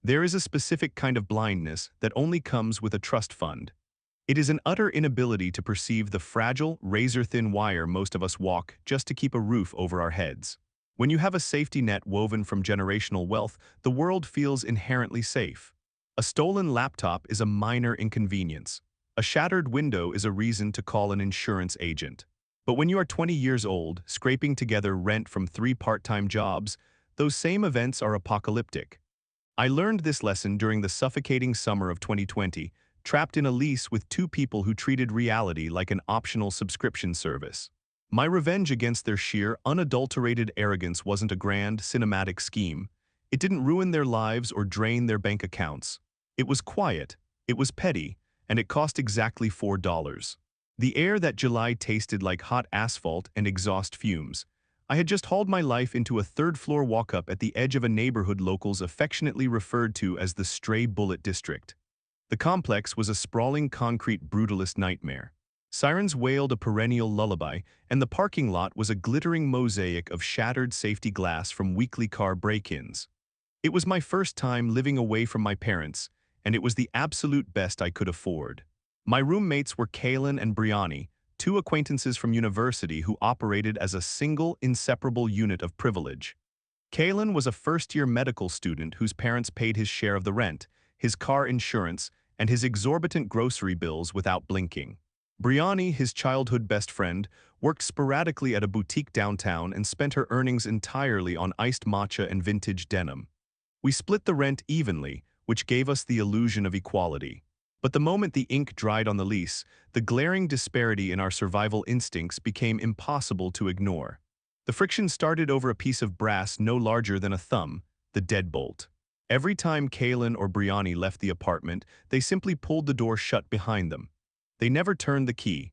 There is a specific kind of blindness that only comes with a trust fund. It is an utter inability to perceive the fragile, razor-thin wire most of us walk just to keep a roof over our heads. When you have a safety net woven from generational wealth, the world feels inherently safe. A stolen laptop is a minor inconvenience. A shattered window is a reason to call an insurance agent. But when you are 20 years old, scraping together rent from 3 part-time jobs, those same events are apocalyptic. I learned this lesson during the suffocating summer of 2020, trapped in a lease with 2 people who treated reality like an optional subscription service. My revenge against their sheer, unadulterated arrogance wasn't a grand, cinematic scheme. It didn't ruin their lives or drain their bank accounts. It was quiet, it was petty, and it cost exactly $4. The air that July tasted like hot asphalt and exhaust fumes. I had just hauled my life into a third-floor walk-up at the edge of a neighborhood locals affectionately referred to as the Stray Bullet District. The complex was a sprawling concrete brutalist nightmare. Sirens wailed a perennial lullaby, and the parking lot was a glittering mosaic of shattered safety glass from weekly car break-ins. It was my first time living away from my parents, and it was the absolute best I could afford. My roommates were Kaylin and Brianni, 2 acquaintances from university who operated as a single, inseparable unit of privilege. Kaylin was a first-year medical student whose parents paid his share of the rent, his car insurance, and his exorbitant grocery bills without blinking. Brianni, his childhood best friend, worked sporadically at a boutique downtown and spent her earnings entirely on iced matcha and vintage denim. We split the rent evenly, which gave us the illusion of equality. But the moment the ink dried on the lease, the glaring disparity in our survival instincts became impossible to ignore. The friction started over a piece of brass no larger than a thumb, the deadbolt. Every time Kaylin or Brianni left the apartment, they simply pulled the door shut behind them. They never turned the key.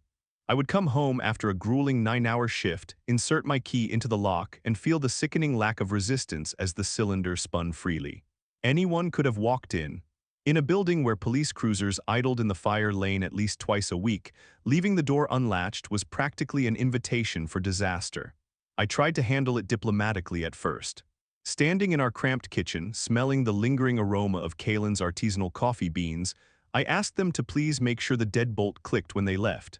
I would come home after a grueling 9-hour shift, insert my key into the lock, and feel the sickening lack of resistance as the cylinder spun freely. Anyone could have walked in. In a building where police cruisers idled in the fire lane at least twice a week, leaving the door unlatched was practically an invitation for disaster. I tried to handle it diplomatically at first. Standing in our cramped kitchen, smelling the lingering aroma of Kaylin's artisanal coffee beans, I asked them to please make sure the deadbolt clicked when they left.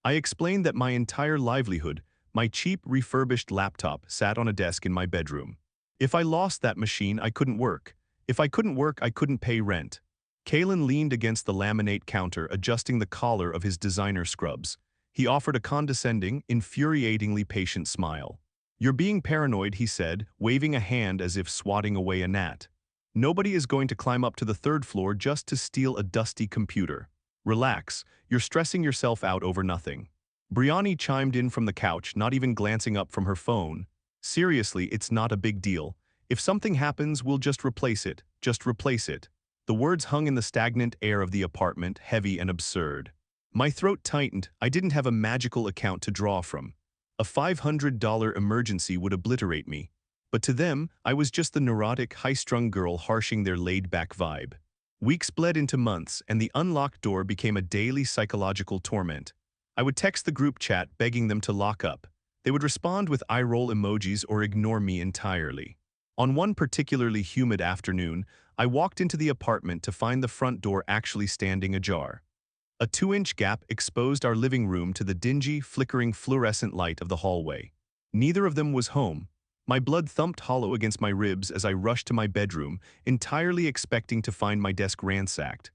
I explained that my entire livelihood, my cheap refurbished laptop, sat on a desk in my bedroom. If I lost that machine, I couldn't work. If I couldn't work, I couldn't pay rent. Kaylin leaned against the laminate counter, adjusting the collar of his designer scrubs. He offered a condescending, infuriatingly patient smile. "You're being paranoid," he said, waving a hand as if swatting away a gnat. "Nobody is going to climb up to the 3rd floor just to steal a dusty computer. Relax, you're stressing yourself out over nothing." Brianni chimed in from the couch, not even glancing up from her phone. "Seriously, it's not a big deal. If something happens, we'll just replace it. Just replace it." The words hung in the stagnant air of the apartment, heavy and absurd. My throat tightened. I didn't have a magical account to draw from. A $500 emergency would obliterate me. But to them, I was just the neurotic, high-strung girl harshing their laid-back vibe. Weeks bled into months, and the unlocked door became a daily psychological torment. I would text the group chat begging them to lock up. They would respond with eye-roll emojis or ignore me entirely. On one particularly humid afternoon, I walked into the apartment to find the front door actually standing ajar. A 2-inch gap exposed our living room to the dingy, flickering fluorescent light of the hallway. Neither of them was home. My blood thumped hollow against my ribs as I rushed to my bedroom, entirely expecting to find my desk ransacked.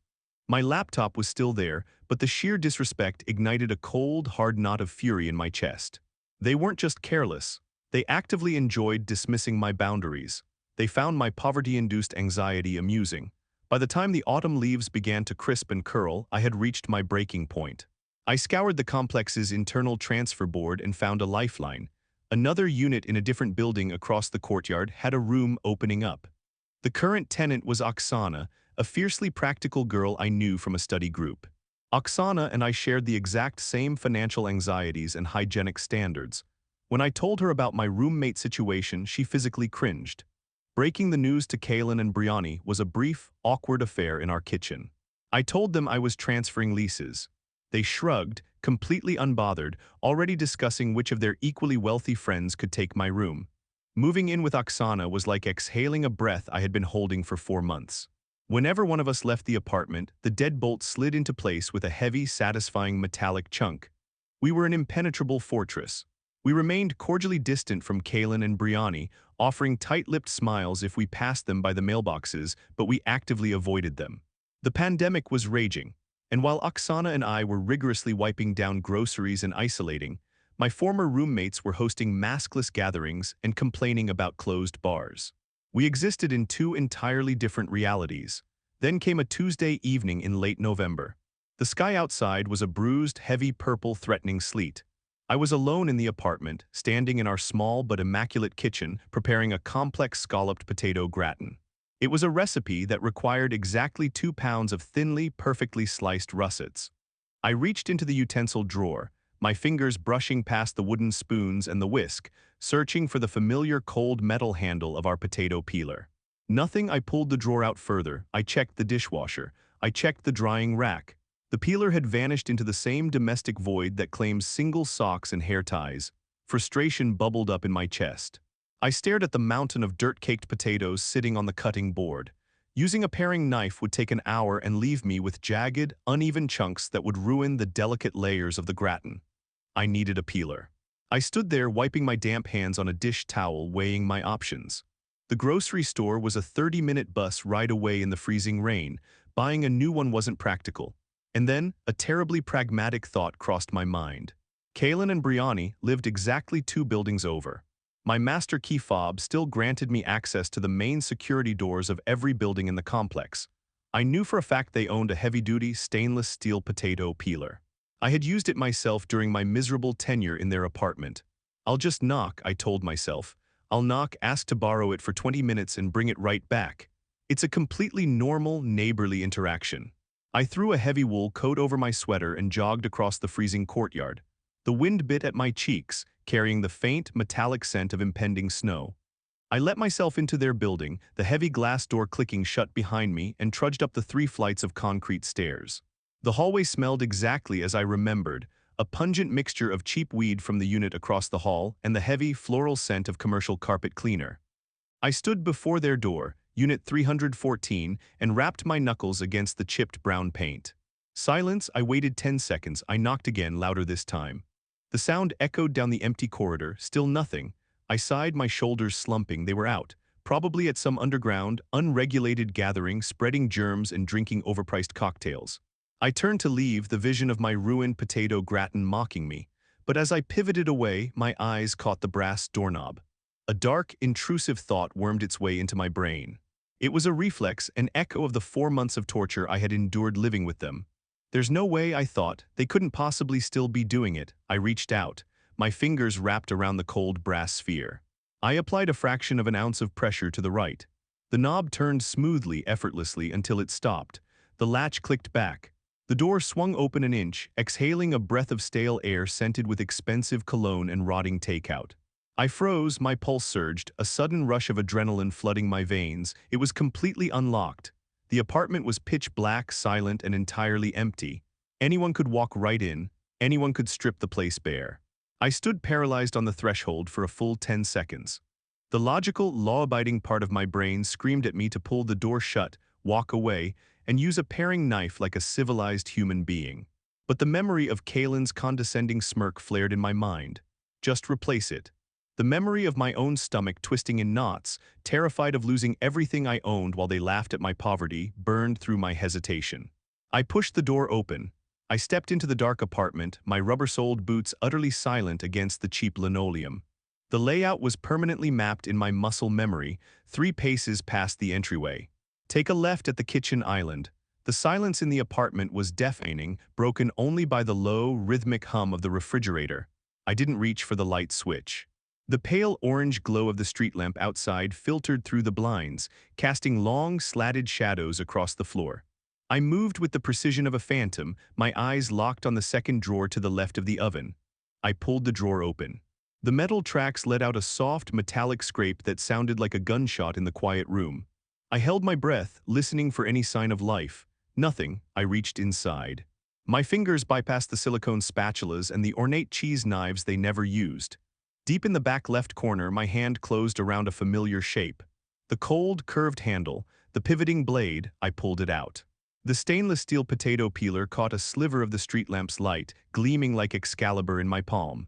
My laptop was still there, but the sheer disrespect ignited a cold, hard knot of fury in my chest. They weren't just careless. They actively enjoyed dismissing my boundaries. They found my poverty-induced anxiety amusing. By the time the autumn leaves began to crisp and curl, I had reached my breaking point. I scoured the complex's internal transfer board and found a lifeline. Another unit in a different building across the courtyard had a room opening up. The current tenant was Oksana, a fiercely practical girl I knew from a study group. Oksana and I shared the exact same financial anxieties and hygienic standards. When I told her about my roommate situation, she physically cringed. Breaking the news to Kaylin and Brianni was a brief, awkward affair in our kitchen. I told them I was transferring leases. They shrugged, completely unbothered, already discussing which of their equally wealthy friends could take my room. Moving in with Oksana was like exhaling a breath I had been holding for 4 months. Whenever one of us left the apartment, the deadbolt slid into place with a heavy, satisfying metallic chunk. We were an impenetrable fortress. We remained cordially distant from Kalen and Briani, offering tight-lipped smiles if we passed them by the mailboxes, but we actively avoided them. The pandemic was raging, and while Oksana and I were rigorously wiping down groceries and isolating, my former roommates were hosting maskless gatherings and complaining about closed bars. We existed in two entirely different realities. Then came a Tuesday evening in late November. The sky outside was a bruised, heavy purple threatening sleet. I was alone in the apartment, standing in our small but immaculate kitchen, preparing a complex scalloped potato gratin. It was a recipe that required exactly 2 pounds of thinly, perfectly sliced russets. I reached into the utensil drawer, my fingers brushing past the wooden spoons and the whisk, searching for the familiar cold metal handle of our potato peeler. Nothing. I pulled the drawer out further, I checked the dishwasher, I checked the drying rack. The peeler had vanished into the same domestic void that claims single socks and hair ties. Frustration bubbled up in my chest. I stared at the mountain of dirt-caked potatoes sitting on the cutting board. Using a paring knife would take an hour and leave me with jagged, uneven chunks that would ruin the delicate layers of the gratin. I needed a peeler. I stood there wiping my damp hands on a dish towel, weighing my options. The grocery store was a 30-minute bus ride away in the freezing rain. Buying a new one wasn't practical. And then, a terribly pragmatic thought crossed my mind. Kalen and Briani lived exactly 2 buildings over. My master key fob still granted me access to the main security doors of every building in the complex. I knew for a fact they owned a heavy-duty stainless steel potato peeler. I had used it myself during my miserable tenure in their apartment. I'll just knock, I told myself. I'll knock, ask to borrow it for 20 minutes and bring it right back. It's a completely normal, neighborly interaction. I threw a heavy wool coat over my sweater and jogged across the freezing courtyard. The wind bit at my cheeks, carrying the faint, metallic scent of impending snow. I let myself into their building, the heavy glass door clicking shut behind me, and trudged up the 3 flights of concrete stairs. The hallway smelled exactly as I remembered, a pungent mixture of cheap weed from the unit across the hall and the heavy, floral scent of commercial carpet cleaner. I stood before their door, Unit 314, and rapped my knuckles against the chipped brown paint. Silence. I waited 10 seconds. I knocked again, louder this time. The sound echoed down the empty corridor, still nothing. I sighed, my shoulders slumping. They were out, probably at some underground, unregulated gathering, spreading germs and drinking overpriced cocktails. I turned to leave, the vision of my ruined potato gratin mocking me, but as I pivoted away, my eyes caught the brass doorknob. A dark, intrusive thought wormed its way into my brain. It was a reflex, an echo of the 4 months of torture I had endured living with them. There's no way, I thought, they couldn't possibly still be doing it. I reached out, my fingers wrapped around the cold brass sphere. I applied a fraction of an ounce of pressure to the right. The knob turned smoothly, effortlessly, until it stopped. The latch clicked back. The door swung open an inch, exhaling a breath of stale air scented with expensive cologne and rotting takeout. I froze, my pulse surged, a sudden rush of adrenaline flooding my veins. It was completely unlocked. The apartment was pitch black, silent, and entirely empty. Anyone could walk right in. Anyone could strip the place bare. I stood paralyzed on the threshold for a full 10 seconds. The logical, law-abiding part of my brain screamed at me to pull the door shut, walk away, and use a paring knife like a civilized human being. But the memory of Kalen's condescending smirk flared in my mind. Just replace it. The memory of my own stomach twisting in knots, terrified of losing everything I owned while they laughed at my poverty, burned through my hesitation. I pushed the door open. I stepped into the dark apartment, my rubber-soled boots utterly silent against the cheap linoleum. The layout was permanently mapped in my muscle memory, 3 paces past the entryway. Take a left at the kitchen island. The silence in the apartment was deafening, broken only by the low, rhythmic hum of the refrigerator. I didn't reach for the light switch. The pale orange glow of the street lamp outside filtered through the blinds, casting long, slatted shadows across the floor. I moved with the precision of a phantom, my eyes locked on the second drawer to the left of the oven. I pulled the drawer open. The metal tracks let out a soft, metallic scrape that sounded like a gunshot in the quiet room. I held my breath, listening for any sign of life. Nothing. I reached inside. My fingers bypassed the silicone spatulas and the ornate cheese knives they never used. Deep in the back left corner, my hand closed around a familiar shape. The cold, curved handle, the pivoting blade, I pulled it out. The stainless steel potato peeler caught a sliver of the street lamp's light, gleaming like Excalibur in my palm.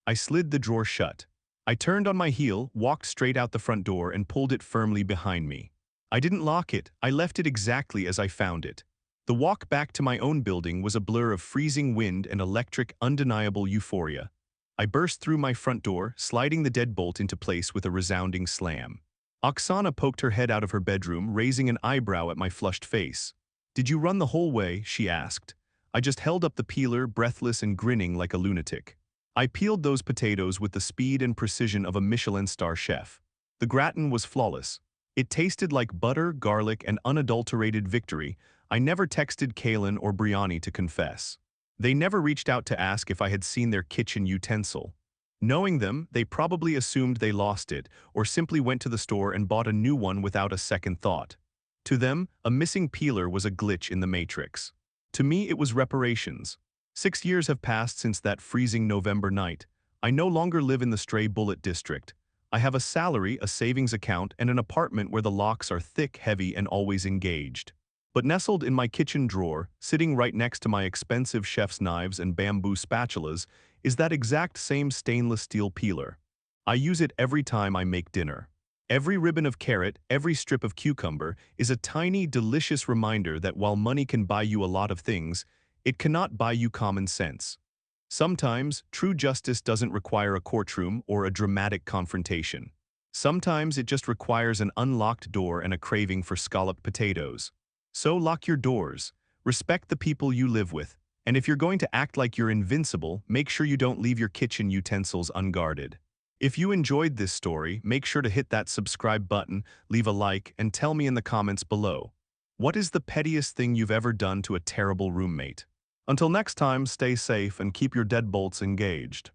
I slid the drawer shut. I turned on my heel, walked straight out the front door, and pulled it firmly behind me. I didn't lock it, I left it exactly as I found it. The walk back to my own building was a blur of freezing wind and electric, undeniable euphoria. I burst through my front door, sliding the deadbolt into place with a resounding slam. Oksana poked her head out of her bedroom, raising an eyebrow at my flushed face. "Did you run the whole way?" she asked. I just held up the peeler, breathless and grinning like a lunatic. I peeled those potatoes with the speed and precision of a Michelin star chef. The gratin was flawless. It tasted like butter, garlic, and unadulterated victory. I never texted Kaylin or Brianni to confess. They never reached out to ask if I had seen their kitchen utensil. Knowing them, they probably assumed they lost it, or simply went to the store and bought a new one without a second thought. To them, a missing peeler was a glitch in the matrix. To me, it was reparations. 6 years have passed since that freezing November night. I no longer live in the stray bullet district. I have a salary, a savings account, and an apartment where the locks are thick, heavy, and always engaged. But nestled in my kitchen drawer, sitting right next to my expensive chef's knives and bamboo spatulas, is that exact same stainless steel peeler. I use it every time I make dinner. Every ribbon of carrot, every strip of cucumber is a tiny, delicious reminder that while money can buy you a lot of things, it cannot buy you common sense. Sometimes, true justice doesn't require a courtroom or a dramatic confrontation. Sometimes it just requires an unlocked door and a craving for scalloped potatoes. So lock your doors, respect the people you live with, and if you're going to act like you're invincible, make sure you don't leave your kitchen utensils unguarded. If you enjoyed this story, make sure to hit that subscribe button, leave a like, and tell me in the comments below. What is the pettiest thing you've ever done to a terrible roommate? Until next time, stay safe and keep your deadbolts engaged.